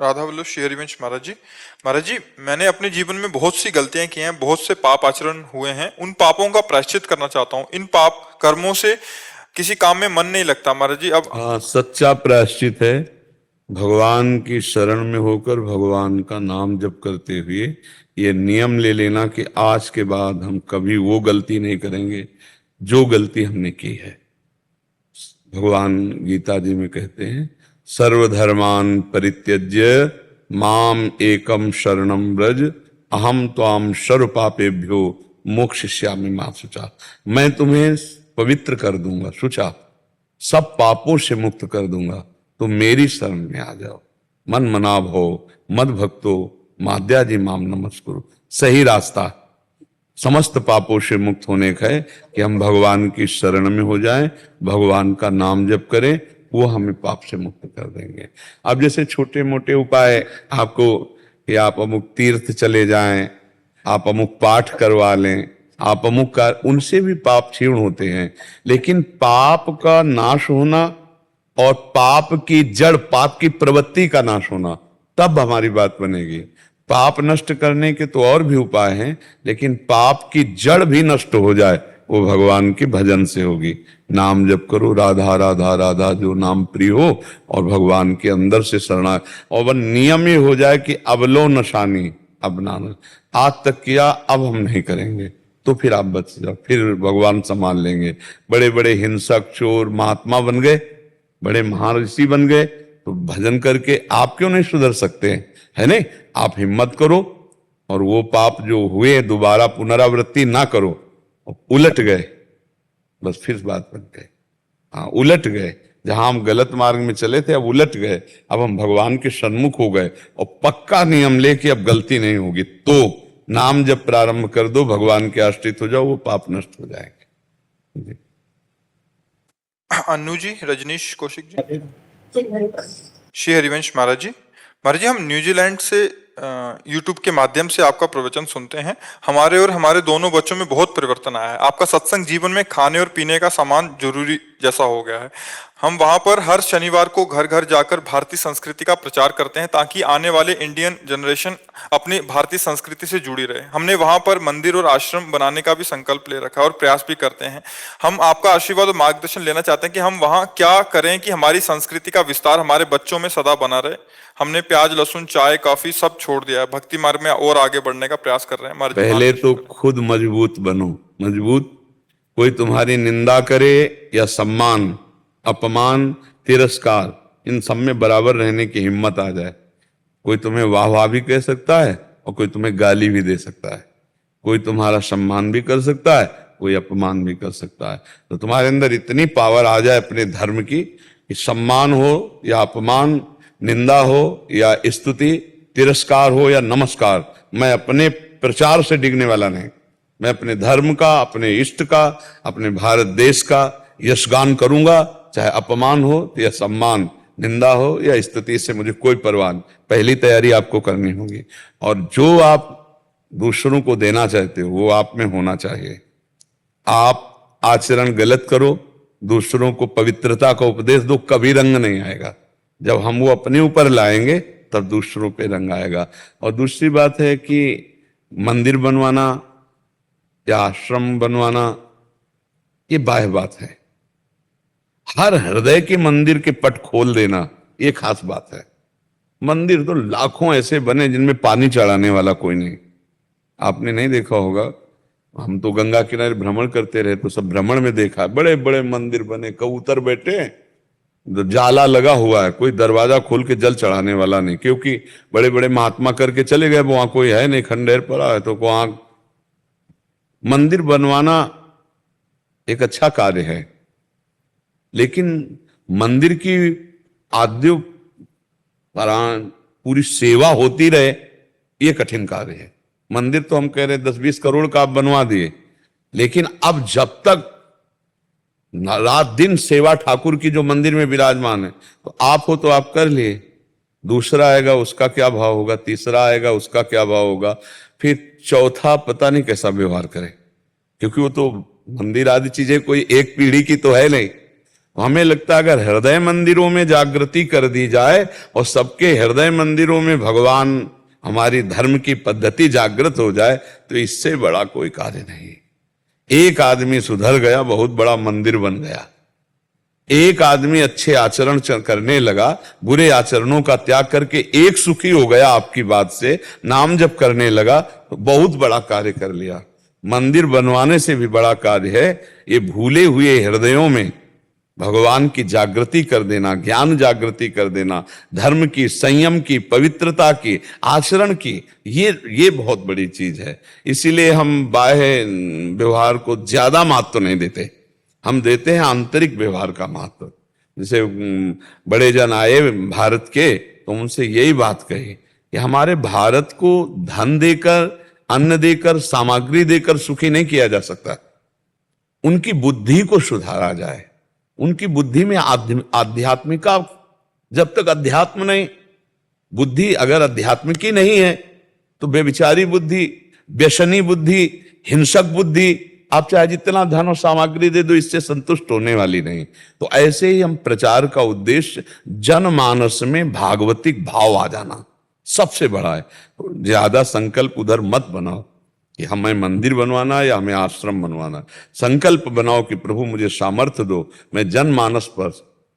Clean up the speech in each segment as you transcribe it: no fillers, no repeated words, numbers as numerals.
राधा वल्लभ श्री हरिवंश महाराज जी। महाराज जी, मैंने अपने जीवन में बहुत सी गलतियां की हैं, बहुत से पाप आचरण हुए हैं। उन पापों का प्रायश्चित करना चाहता हूँ। इन पाप कर्मों से किसी काम में मन नहीं लगता महाराज जी। अब हाँ, सच्चा प्रायश्चित है भगवान की शरण में होकर भगवान का नाम जप करते हुए ये नियम ले लेना कि आज के बाद हम कभी वो गलती नहीं करेंगे जो गलती हमने की है। भगवान गीता जी में कहते हैं, सर्वधर्मान परित्यज्य माम एकम शरणम व्रज अहम त्वाम सर्व पापेभ्यो मोक्षयिष्यामि मा शुचा। मैं तुम्हें पवित्र कर दूंगा, शुचा, सब पापों से मुक्त कर दूंगा, तो मेरी शरण में आ जाओ। मन मना भो मद भक्तो माद्याजी माम नमस्कुरु। सही रास्ता समस्त पापों से मुक्त होने का है कि हम भगवान की शरण में हो जाएं, भगवान का नाम जप करें, वो हमें पाप से मुक्त कर देंगे। अब जैसे छोटे मोटे उपाय आपको कि आप अमुक तीर्थ चले जाएं, आप अमुक पाठ करवा लें, आप अमुक का, उनसे भी पाप क्षीण होते हैं। लेकिन पाप का नाश होना और पाप की जड़, पाप की प्रवृत्ति का नाश होना, तब हमारी बात बनेगी। पाप नष्ट करने के तो और भी उपाय हैं, लेकिन पाप की जड़ भी नष्ट हो जाए वो भगवान के भजन से होगी। नाम जप करो, राधा राधा राधा, जो नाम प्रिय हो, और भगवान के अंदर से शरणा, और वह नियम ही हो जाए कि अब लो नशानी अब ना, आज तक किया अब हम नहीं करेंगे, तो फिर आप बच जाओ, फिर भगवान संभाल लेंगे। बड़े बड़े हिंसक चोर महात्मा बन गए, बड़े महाऋषि बन गए, तो भजन करके आप क्यों नहीं सुधर सकते हैं? है नहीं? आप हिम्मत करो और वो पाप जो हुए दोबारा पुनरावृत्ति ना करो। उलट गए, बस फिर बात बन गई। हाँ, उलट गए, जहां हम गलत मार्ग में चले थे अब उलट गए, अब हम भगवान के सन्मुख हो गए और पक्का नियम लेके अब गलती नहीं होगी, तो नाम जब प्रारंभ कर दो, भगवान के आश्रित हो जाओ, वो पाप नष्ट हो जाएंगे। अन्नू जी, रजनीश कौशिक जी। श्री हरिवंश महाराज जी। महाराज जी, हम न्यूजीलैंड से यूट्यूब के माध्यम से आपका प्रवचन सुनते हैं। हमारे और हमारे दोनों बच्चों में बहुत परिवर्तन आया है। आपका सत्संग जीवन में खाने और पीने का सामान जरूरी जैसा हो गया है। हम वहां पर हर शनिवार को घर घर जाकर भारतीय संस्कृति का प्रचार करते हैं, ताकि आने वाले इंडियन जनरेशन अपनी भारतीय संस्कृति से जुड़ी रहे। हमने वहां पर मंदिर और आश्रम बनाने का भी संकल्प ले रखा है और प्रयास भी करते हैं। हम आपका आशीर्वाद और मार्गदर्शन लेना चाहते हैं कि हम वहां क्या करें कि हमारी संस्कृति का विस्तार हमारे बच्चों में सदा बना रहे। हमने प्याज, लहसुन, चाय, कॉफी सब छोड़ दिया है। भक्ति मार्ग में और आगे बढ़ने का प्रयास कर रहे हैं। महाराज जी, पहले तो मार्गदर्शन करें। खुद मजबूत बनो, मजबूत। कोई तुम्हारी निंदा करे या सम्मान, अपमान, तिरस्कार, इन सब में बराबर रहने की हिम्मत आ जाए। कोई तुम्हें वाह वाह भी कह सकता है और कोई तुम्हें गाली भी दे सकता है। कोई तुम्हारा सम्मान भी कर सकता है, कोई अपमान भी कर सकता है। तो तुम्हारे अंदर इतनी पावर आ जाए अपने धर्म की कि सम्मान हो या अपमान, निंदा हो या स्तुति, तिरस्कार हो या नमस्कार, मैं अपने प्रचार से डिगने वाला नहीं। मैं अपने धर्म का, अपने इष्ट का, अपने भारत देश का यशगान करूंगा, चाहे अपमान हो या सम्मान, निंदा हो या स्तुति, से मुझे कोई परवाह नहीं। पहली तैयारी आपको करनी होगी, और जो आप दूसरों को देना चाहते हो वो आप में होना चाहिए। आप आचरण गलत करो, दूसरों को पवित्रता का उपदेश दो, कभी रंग नहीं आएगा। जब हम वो अपने ऊपर लाएंगे तब दूसरों पे रंग आएगा। और दूसरी बात है कि मंदिर बनवाना या आश्रम बनवाना ये बाह्य बात है। हर हृदय के मंदिर के पट खोल देना ये खास बात है। मंदिर तो लाखों ऐसे बने जिनमें पानी चढ़ाने वाला कोई नहीं। आपने नहीं देखा होगा, हम तो गंगा किनारे भ्रमण करते रहे तो सब भ्रमण में देखा, बड़े बड़े मंदिर बने, कबूतर बैठे, जाला लगा हुआ है, कोई दरवाजा खोल के जल चढ़ाने वाला नहीं, क्योंकि बड़े बड़े महात्मा करके चले गए, वहां कोई है नहीं, खंडेर पड़ा है, तो वहां मंदिर बनवाना एक अच्छा कार्य है, लेकिन मंदिर की आद्य पराण पूरी सेवा होती रहे ये कठिन कार्य है। मंदिर तो हम कह रहे 10-20 करोड़ का आप बनवा दिए, लेकिन अब जब तक रात दिन सेवा ठाकुर की जो मंदिर में विराजमान है, तो आप हो तो आप कर लिए, दूसरा आएगा उसका क्या भाव होगा, तीसरा आएगा उसका क्या भाव होगा, फिर चौथा पता नहीं कैसा व्यवहार करे, क्योंकि वो तो मंदिर आदि चीजें कोई एक पीढ़ी की तो है नहीं, तो हमें लगता है अगर हृदय मंदिरों में जागृति कर दी जाए और सबके हृदय मंदिरों में भगवान हमारी धर्म की पद्धति जागृत हो जाए तो इससे बड़ा कोई कार्य नहीं। एक आदमी सुधर गया, बहुत बड़ा मंदिर बन गया। एक आदमी अच्छे आचरण करने लगा, बुरे आचरणों का त्याग करके एक सुखी हो गया आपकी बात से, नाम जप करने लगा, तो बहुत बड़ा कार्य कर लिया। मंदिर बनवाने से भी बड़ा कार्य है ये भूले हुए हृदयों में भगवान की जागृति कर देना, ज्ञान जागृति कर देना, धर्म की, संयम की, पवित्रता की, आचरण की, ये बहुत बड़ी चीज है। इसीलिए हम बाह्य व्यवहार को ज्यादा महत्व नहीं देते, हम देते हैं आंतरिक व्यवहार का महत्व। जैसे बड़े जन आए भारत के, तो उनसे यही बात कही कि हमारे भारत को धन देकर, अन्न देकर, सामग्री देकर सुखी नहीं किया जा सकता, उनकी बुद्धि को सुधारा जाए। उनकी बुद्धि में आध्यात्मिका, जब तक अध्यात्म नहीं, बुद्धि अगर आध्यात्मिक ही नहीं है तो बेविचारी बुद्धि, व्यसनी बुद्धि, हिंसक बुद्धि, आप चाहे जितना धन और सामग्री दे दो, इससे संतुष्ट होने वाली नहीं। तो ऐसे ही हम प्रचार का उद्देश्य जनमानस में भागवतिक भाव आ जाना सबसे बड़ा है। ज्यादा संकल्प उधर मत बनाओ कि हमें मंदिर बनवाना या हमें आश्रम बनवाना। संकल्प बनाओ कि प्रभु मुझे सामर्थ्य दो, मैं जनमानस पर,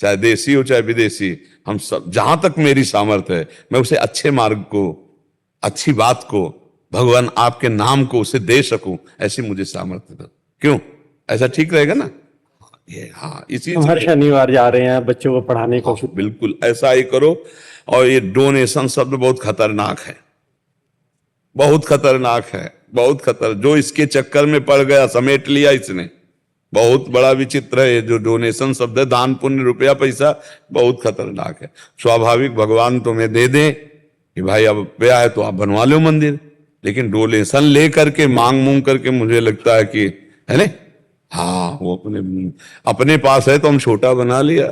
चाहे देशी हो चाहे विदेशी, हम सब, जहां तक मेरी सामर्थ्य है, मैं उसे अच्छे मार्ग को, अच्छी बात को, भगवान आपके नाम को उसे दे सकूं, ऐसी मुझे सामर्थ्य दो। क्यों? ऐसा ठीक रहेगा ना? ये हाँ, इसी हर शनिवार जा रहे हैं बच्चों को पढ़ाने को। बिल्कुल ऐसा ही करो। और ये डोनेशन शब्द बहुत खतरनाक है, बहुत खतरनाक है, बहुत खतर। जो इसके चक्कर में पड़ गया, समेट लिया इसने, बहुत बड़ा विचित्र है। जो डोनेशन शब्द है, दान पुण्य, रुपया पैसा, बहुत खतरनाक है। स्वाभाविक भगवान तुम्हें दे दे कि भाई अब रुपया है तो आप बनवा लो मंदिर, लेकिन डोनेशन ले करके, मांग मूंग करके, मुझे लगता है कि, है ना, हाँ, वो अपने पास है तो हम छोटा बना लिया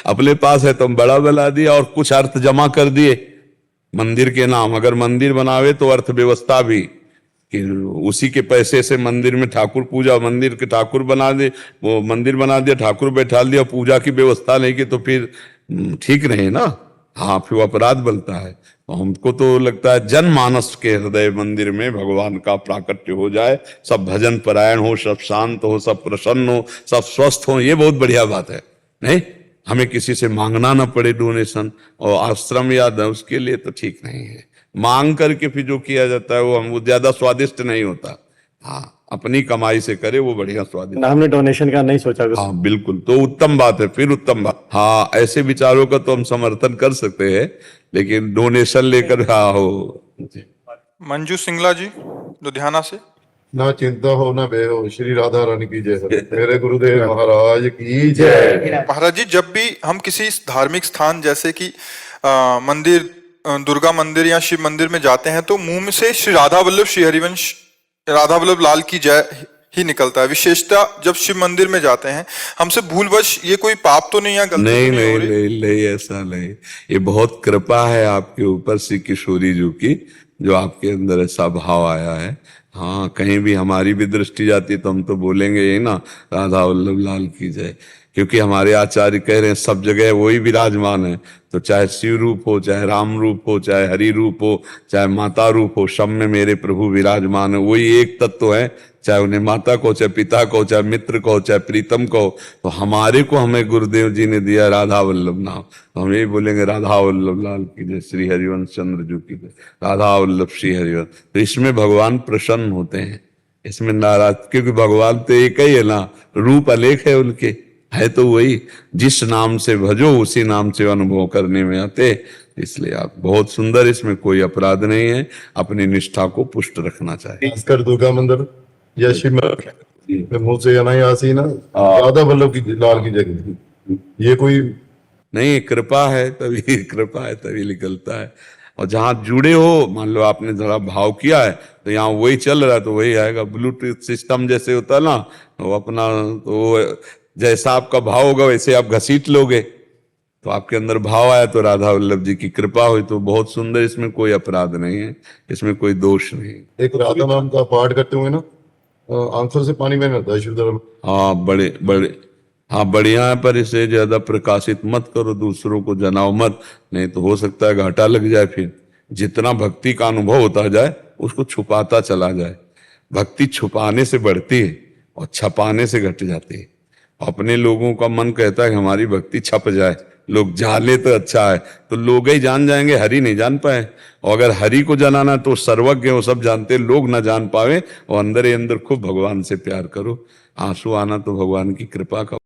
अपने पास है तो हम बड़ा बना दिया, और कुछ अर्थ जमा कर दिए मंदिर के नाम। अगर मंदिर बनावे तो अर्थव्यवस्था भी, कि उसी के पैसे से मंदिर में ठाकुर पूजा, मंदिर के ठाकुर बना दे, वो मंदिर बना दिया, ठाकुर बैठा दिया, पूजा की व्यवस्था नहीं की, तो फिर ठीक नहीं ना। हाँ, फिर अपराध बनता है। तो हमको तो लगता है जनमानस के हृदय मंदिर में भगवान का प्राकट्य हो जाए, सब भजन परायण हो, सब शांत हो, सब प्रसन्न हो, सब स्वस्थ हो, ये बहुत बढ़िया बात है। नहीं, हमें किसी से मांगना ना पड़े डोनेशन, और आश्रम या उसके लिए तो ठीक नहीं है। मांग करके फिर जो किया जाता है वो ज्यादा स्वादिष्ट नहीं होता। हाँ, अपनी कमाई से करे वो बढ़िया स्वादिष्ट। हमने डोनेशन का नहीं सोचा। हाँ बिल्कुल, तो उत्तम बात है, फिर उत्तम बात। हाँ, ऐसे विचारों का तो हम समर्थन कर सकते हैं, लेकिन डोनेशन लेकर, हाँ हो। मंजू सिंगला जी लुधियाना से। ना चिंता हो ना बे हो, श्री राधा रानी की जय, मेरे गुरुदेव महाराज की जय। महाराज जी, जब भी हम किसी धार्मिक स्थान जैसे कि मंदिर, दुर्गा मंदिर या शिव मंदिर में जाते हैं, तो मुंह में से श्री राधा वल्लभ श्री हरिवंश राधा वल्लभ लाल की जय ही निकलता है। विशेषता जब शिव मंदिर में जाते हैं, हमसे भूलवश ये कोई पाप तो नहीं या गलती नहीं, तो नहीं हो रही? नहीं, नहीं, ऐसा नहीं। ये बहुत कृपा है आपके ऊपर श्री किशोरी जी की, जो आपके अंदर ऐसा भाव आया है। हाँ, कहीं भी हमारी भी दृष्टि जाती तो हम तो बोलेंगे यही ना, राधा वल्लभ लाल की जय, क्योंकि हमारे आचार्य कह रहे हैं सब जगह वही विराजमान है। तो चाहे शिव रूप हो, चाहे राम रूप हो, चाहे हरि रूप हो, चाहे माता रूप हो, सब में मेरे प्रभु विराजमान है। वही एक तत्व है, चाहे उन्हें माता को, चाहे पिता को, चाहे मित्र को, चाहे प्रीतम को। तो हमारे को हमें गुरुदेव जी ने दिया राधा वल्लभ नाम, तो हम यही बोलेंगे राधा वल्लभ लाल की जय, श्री हरिवंश चंद्र जी की जय, राधा वल्लभ श्री हरिवंश। तो इसमें भगवान प्रसन्न होते हैं, इसमें नाराज, क्योंकि भगवान तो एक ही है ना, रूप अनेक है उनके, है तो वही। जिस नाम से भजो उसी नाम से अनुभव करने में आते। इसलिए आप बहुत सुंदर, इसमें कोई अपराध नहीं है, अपनी निष्ठा को पुष्ट रखना चाहिए। खासकर दुर्गा मंदिर या शिव मंदिर में मुंह से अनायासी ना राधा वल्लभ की लाल की जय, ये कोई नहीं, कृपा है तभी, कृपा है तभी निकलता है। और जहां जुड़े हो, मान लो आपने जरा भाव किया है तो यहाँ वही चल रहा है तो वही आएगा। ब्लूटूथ सिस्टम जैसे होता है ना, वो अपना, तो जैसा आपका भाव होगा वैसे आप घसीट लोगे। तो आपके अंदर भाव आया तो राधा वल्लभ जी की कृपा हुई, तो बहुत सुंदर, इसमें कोई अपराध नहीं है, इसमें कोई दोष नहीं। एक राधा नाम का पाठ करते हुए ना आंखों से पानी बहने लगता है शुद्ध। हाँ, बड़े बड़े हाँ बढ़िया है, पर इसे ज्यादा प्रकाशित मत करो, दूसरों को जनाओ मत, नहीं तो हो सकता है घाटा लग जाए। फिर जितना भक्ति का अनुभव होता जाए उसको छुपाता चला जाए। भक्ति छुपाने से बढ़ती है और छपाने से घट जाती है। अपने लोगों का मन कहता है कि हमारी भक्ति छप जाए, लोग जान ले तो अच्छा है, तो लोग ही जान जाएंगे, हरि नहीं जान पाए। और अगर हरि को जनाना तो सर्वज्ञ वो सब जानते, लोग ना जान पावे। और अंदर ही अंदर खूब भगवान से प्यार करो। आंसू आना तो भगवान की कृपा का